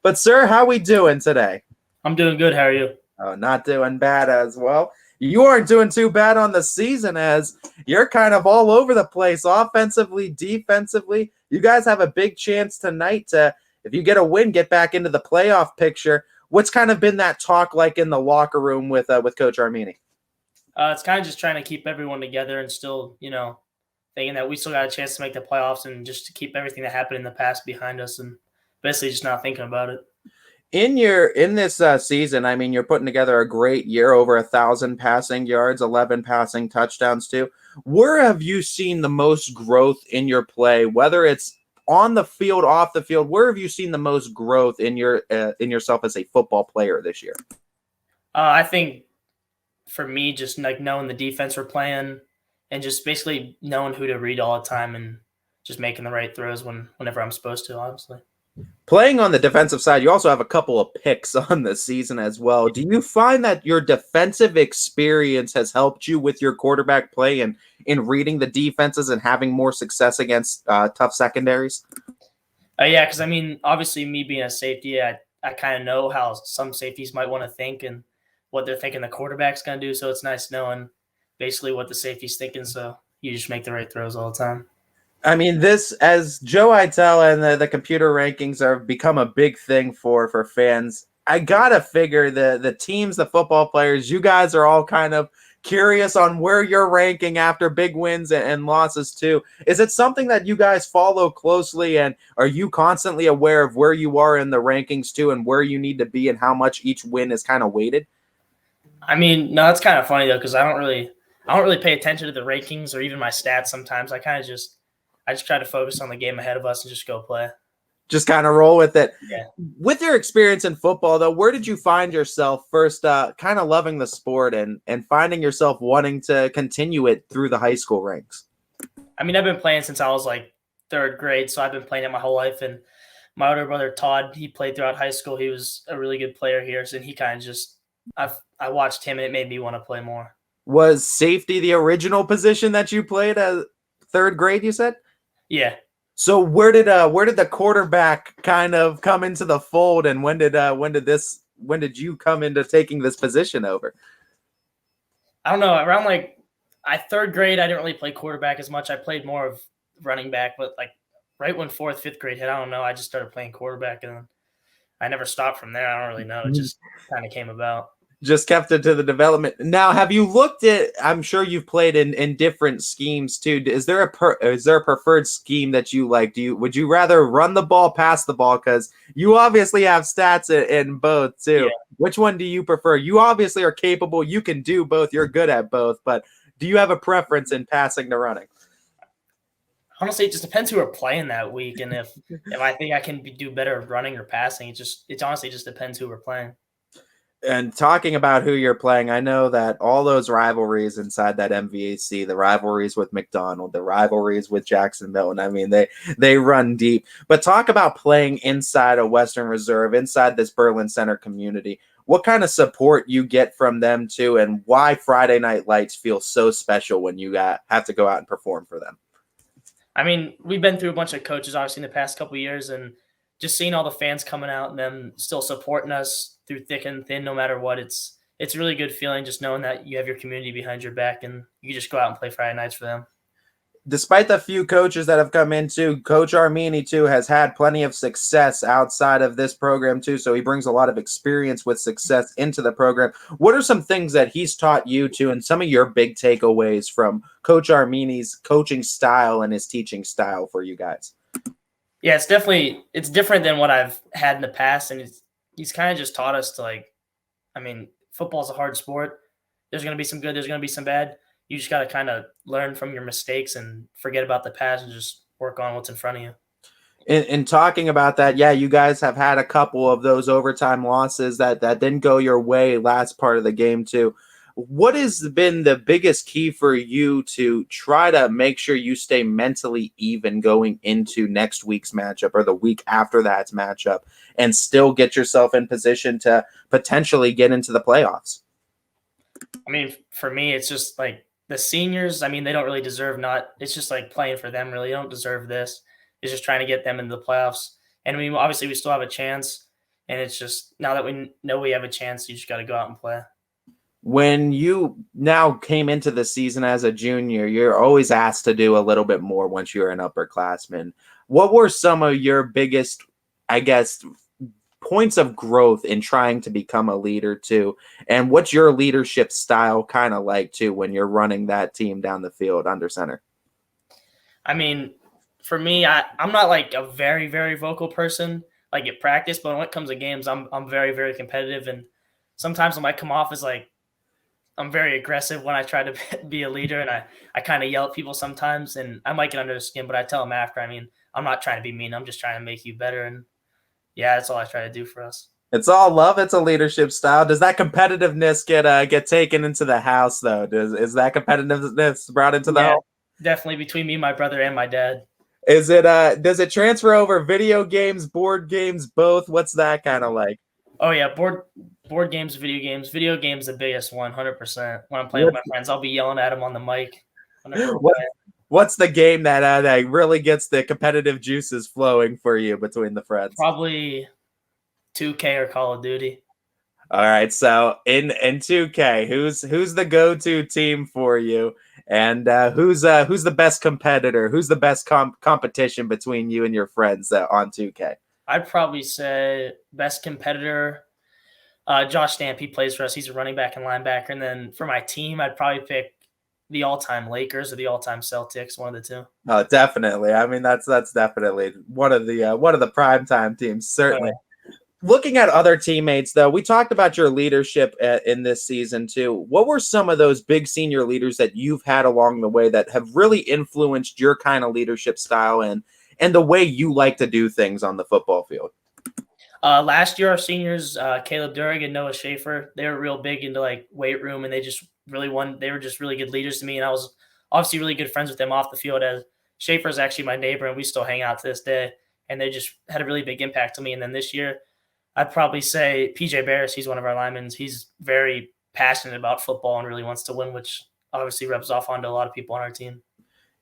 But, sir, how we doing today? I'm doing good. How are you? Oh, not doing bad as well. You aren't doing too bad on the season as you're kind of all over the place, offensively, defensively. You guys have a big chance tonight to, if you get a win, get back into the playoff picture. What's kind of been that talk like in the locker room with Coach Armini? It's kind of just trying to keep everyone together and still, thinking that we still got a chance to make the playoffs and just to keep everything that happened in the past behind us and basically just not thinking about it. In this season, I mean, you're putting together a great year, over 1,000 passing yards, 11 passing touchdowns too. Where have you seen the most growth in your play, whether it's on the field, off the field? Where have you seen the most growth in yourself as a football player this year? I think for me, just like knowing the defense we're playing and just basically knowing who to read all the time and just making the right throws whenever I'm supposed to, obviously. Playing on the defensive side, you also have a couple of picks on the season as well. Do you find that your defensive experience has helped you with your quarterback play and in reading the defenses and having more success against tough secondaries? Yeah, because I mean, obviously, me being a safety, I kind of know how some safeties might want to think and what they're thinking the quarterback's going to do. So it's nice knowing basically what the safety's thinking. So you just make the right throws all the time. I mean, this, as Joe Itel and the computer rankings have become a big thing for fans. I gotta figure the teams, the football players, you guys are all kind of curious on where you're ranking after big wins and losses too. Is it something that you guys follow closely, and are you constantly aware of where you are in the rankings too, and where you need to be, and how much each win is kind of weighted? I mean, no, it's kind of funny though because I don't really pay attention to the rankings or even my stats. Sometimes I just try to focus on the game ahead of us and just go play. Just kind of roll with it. Yeah. With your experience in football, though, where did you find yourself first kind of loving the sport and finding yourself wanting to continue it through the high school ranks? I mean, I've been playing since I was like third grade, so I've been playing it my whole life. And my older brother, Todd, he played throughout high school. He was a really good player here. So he kind of just I watched him and it made me want to play more. Was safety the original position that you played at third grade, you said? Yeah. So where did the quarterback kind of come into the fold, and when did you come into taking this position over? I don't know. Around third grade, I didn't really play quarterback as much. I played more of running back, but like right when fourth, fifth grade hit, I don't know. I just started playing quarterback and I never stopped from there. I don't really know. It just kind of came about. Just kept it to the development. Now, have you looked at? I'm sure you've played in different schemes too. Is there a preferred scheme that you like? Would you rather run the ball, pass the ball? Because you obviously have stats in both too. Yeah. Which one do you prefer? You obviously are capable. You can do both. You're good at both. But do you have a preference in passing to running? Honestly, it just depends who we're playing that week, and if I think I can do better running or passing. It honestly just depends who we're playing. And talking about who you're playing, I know that all those rivalries inside that MVAC, the rivalries with McDonald, the rivalries with Jacksonville, and I mean, they run deep. But talk about playing inside a Western Reserve, inside this Berlin Center community. What kind of support you get from them too, and why Friday Night Lights feel so special when you have to go out and perform for them? I mean, we've been through a bunch of coaches, obviously, in the past couple of years, and just seeing all the fans coming out and them still supporting us through thick and thin, no matter what. It's a really good feeling just knowing that you have your community behind your back and you just go out and play Friday nights for them. Despite the few coaches that have come in too, Coach Armini too has had plenty of success outside of this program too. So he brings a lot of experience with success into the program. What are some things that he's taught you too, and some of your big takeaways from Coach Armini's coaching style and his teaching style for you guys? Yeah, it's different than what I've had in the past, and he's kind of just taught us to football's a hard sport. There's going to be some good, there's going to be some bad. You just got to kind of learn from your mistakes and forget about the past and just work on what's in front of you. In talking about that, yeah, you guys have had a couple of those overtime losses that didn't go your way last part of the game too. What has been the biggest key for you to try to make sure you stay mentally even going into next week's matchup or the week after that's matchup and still get yourself in position to potentially get into the playoffs? I mean, for me, it's just like the seniors, I mean, they don't really deserve it's just like playing for them, really. They don't deserve this. It's just trying to get them into the playoffs. And I mean, obviously, we still have a chance. And it's just now that we know we have a chance, you just got to go out and play. When you now came into the season as a junior, you're always asked to do a little bit more once you're an upperclassman. What were some of your biggest, I guess, points of growth in trying to become a leader too? And what's your leadership style kind of like too when you're running that team down the field under center? I mean, for me, I'm not like a very, very vocal person like at practice, but when it comes to games, I'm very, very competitive. And sometimes I might come off as like I'm very aggressive when I try to be a leader, and I kind of yell at people sometimes, and I might get under their skin, but I tell them after. I mean, I'm not trying to be mean. I'm just trying to make you better, and yeah, that's all I try to do for us. It's all love. It's a leadership style. Does that competitiveness get taken into the house though? Is that competitiveness brought into the Yeah, home? definitely between me, my brother, and my dad. Is it does it transfer over video games, board games, both? What's that kind of like? Oh yeah, board games, video games. Video games the biggest one, 100%. When I'm playing with my friends, I'll be yelling at them on the mic whenever we're What, playing. what's the game that really gets the competitive juices flowing for you between the friends? Probably 2K or Call of Duty. All right, so in 2K, who's the go-to team for you, and who's the best competitor? Who's the best competition between you and your friends on 2K? I'd probably say best competitor, Josh Stamp. He plays for us. He's a running back and linebacker. And then for my team, I'd probably pick the all-time Lakers or the all-time Celtics, one of the two. Oh, definitely. I mean, that's definitely one of the primetime teams, certainly. Looking at other teammates, though, we talked about your leadership in this season, too. What were some of those big senior leaders that you've had along the way that have really influenced your kind of leadership style and the way you like to do things on the football field? Last year, our seniors, Caleb Durig and Noah Schaefer, they were real big into like weight room, and they just really won. They were just really good leaders to me, and I was obviously really good friends with them off the field. As Schaefer is actually my neighbor, and we still hang out to this day. And they just had a really big impact on me. And then this year, I'd probably say PJ Barris. He's one of our linemen. He's very passionate about football and really wants to win, which obviously rubs off onto a lot of people on our team.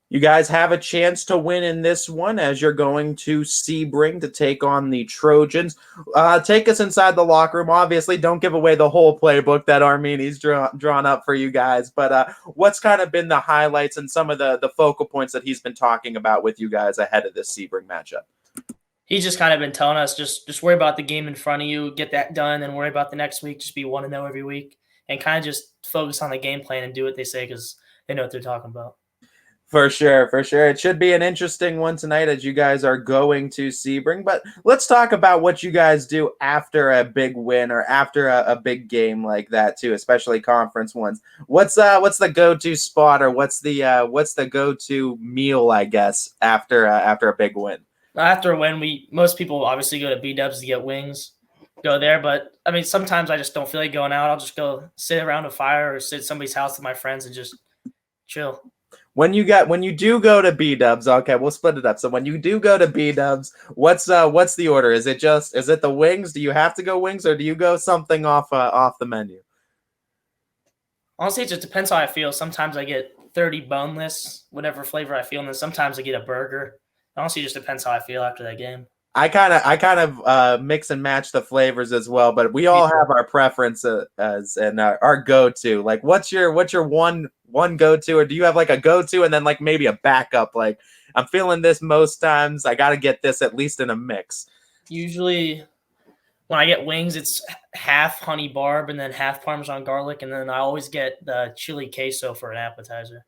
You guys have a chance to win in this one as you're going to Sebring to take on the Trojans. Take us inside the locker room. Obviously, don't give away the whole playbook that Armini's drawn up for you guys. But what's kind of been the highlights and some of the focal points that he's been talking about with you guys ahead of this Sebring matchup? He's just kind of been telling us just worry about the game in front of you, get that done, and worry about the next week. Just be 1-0 every week, and kind of just focus on the game plan and do what they say because they know what they're talking about. For sure. It should be an interesting one tonight as you guys are going to Sebring. But let's talk about what you guys do after a big win or after a big game like that too, especially conference ones. What's the go-to spot or what's the go-to meal, I guess, after a big win? After a win, most people obviously go to B-Dubs to get wings, go there. But, I mean, sometimes I just don't feel like going out. I'll just go sit around a fire or sit at somebody's house with my friends and just chill. When you do go to B-Dubs, okay, we'll split it up. So when you do go to B-Dubs, what's the order? Is it the wings? Do you have to go wings or do you go something off the menu? Honestly, it just depends how I feel. Sometimes I get 30 boneless, whatever flavor I feel, and then sometimes I get a burger. Honestly, it just depends how I feel after that game. I kind of mix and match the flavors as well, but we all have our preferences and our go-to. Like, what's your one go-to, or do you have like a go-to and then like maybe a backup? Like, I'm feeling this most times. I got to get this at least in a mix. Usually, when I get wings, it's half honey barb and then half Parmesan garlic, and then I always get the chili queso for an appetizer.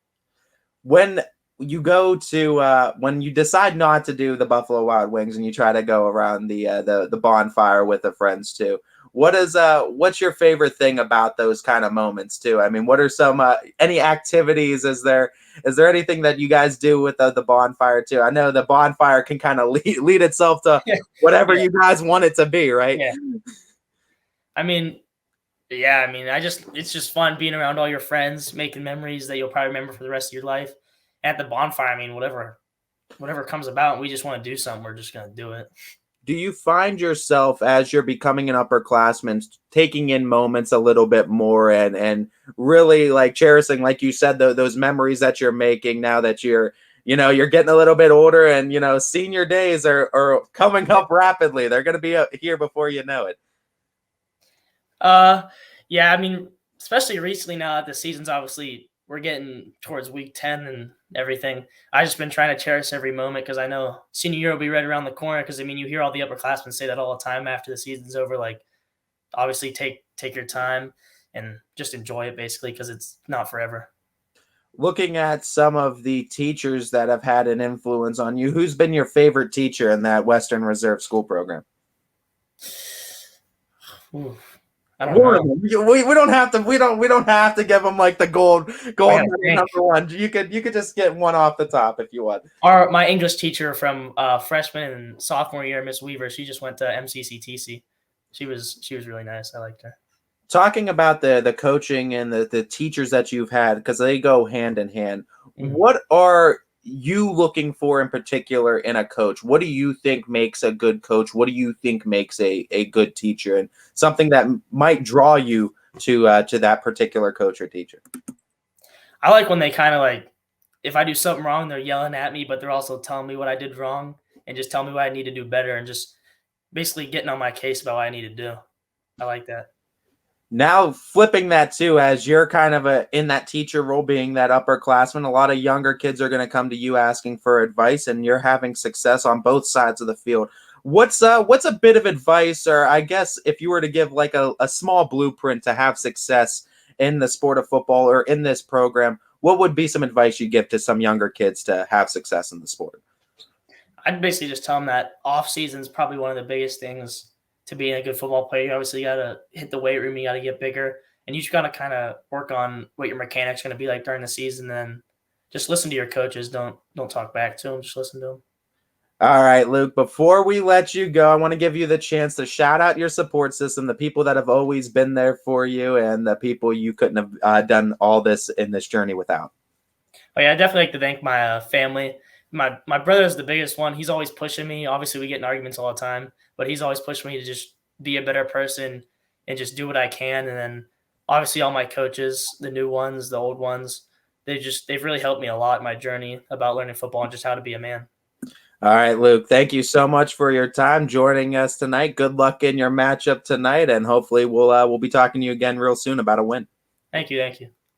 When you go to when you decide not to do the Buffalo Wild Wings and you try to go around the bonfire with the friends too, what's your favorite thing about those kind of moments too? I mean, what are some any activities? Is there anything that you guys do with the bonfire too? I know the bonfire can kind of lead itself to whatever you guys want it to be, right? Yeah. I mean, it's just fun being around all your friends, making memories that you'll probably remember for the rest of your life. At the bonfire, I mean, whatever comes about, we just want to do something. We're just going to do it. Do you find yourself as you're becoming an upperclassman taking in moments a little bit more and really like cherishing, like you said, those memories that you're making now that you're you're getting a little bit older, and senior days are coming up rapidly. They're going to be here before you know it. Yeah, I mean, especially recently now that the season's obviously we're getting towards week 10 and everything. I just been trying to cherish every moment because I know senior year will be right around the corner. Because I mean, you hear all the upperclassmen say that all the time after the season's over. Like, obviously, take your time and just enjoy it basically because it's not forever. Looking at some of the teachers that have had an influence on you, who's been your favorite teacher in that Western Reserve School program? Ooh, I don't know. We don't have to we don't have to give them like the gold medal number one. You could just get one off the top if you want. My English teacher from freshman and sophomore year, Miss Weaver, she just went to MCCTC. She was really nice. I liked her. Talking about the coaching and the teachers that you've had, because they go hand in hand. Mhm. What are you looking for in particular in a coach? What do you think makes a good coach? What do you think makes a good teacher, and something that might draw you to that particular coach or teacher? I like when they kind of like, if I do something wrong, they're yelling at me, but they're also telling me what I did wrong and just tell me what I need to do better and just basically getting on my case about what I need to do. I like that. Now flipping that too, as you're kind of in that teacher role, being that upperclassman, a lot of younger kids are going to come to you asking for advice, and you're having success on both sides of the field. What's a bit of advice, or I guess if you were to give like a small blueprint to have success in the sport of football or in this program, what would be some advice you give to some younger kids to have success in the sport? I'd basically just tell them that off season is probably one of the biggest things to being a good football player. You obviously got to hit the weight room. You got to get bigger, and you just got to kind of work on what your mechanics going to be like during the season. Then just listen to your coaches. Don't talk back to them. Just listen to them. All right, Luke, before we let you go, I want to give you the chance to shout out your support system, the people that have always been there for you, and the people you couldn't have done all this in this journey without. Oh yeah, I definitely like to thank my family. My brother is the biggest one. He's always pushing me. Obviously, we get in arguments all the time, but he's always pushing me to just be a better person and just do what I can. And then obviously all my coaches, the new ones, the old ones, they've really helped me a lot in my journey about learning football and just how to be a man. All right, Luke, thank you so much for your time joining us tonight. Good luck in your matchup tonight, and hopefully we'll be talking to you again real soon about a win. Thank you.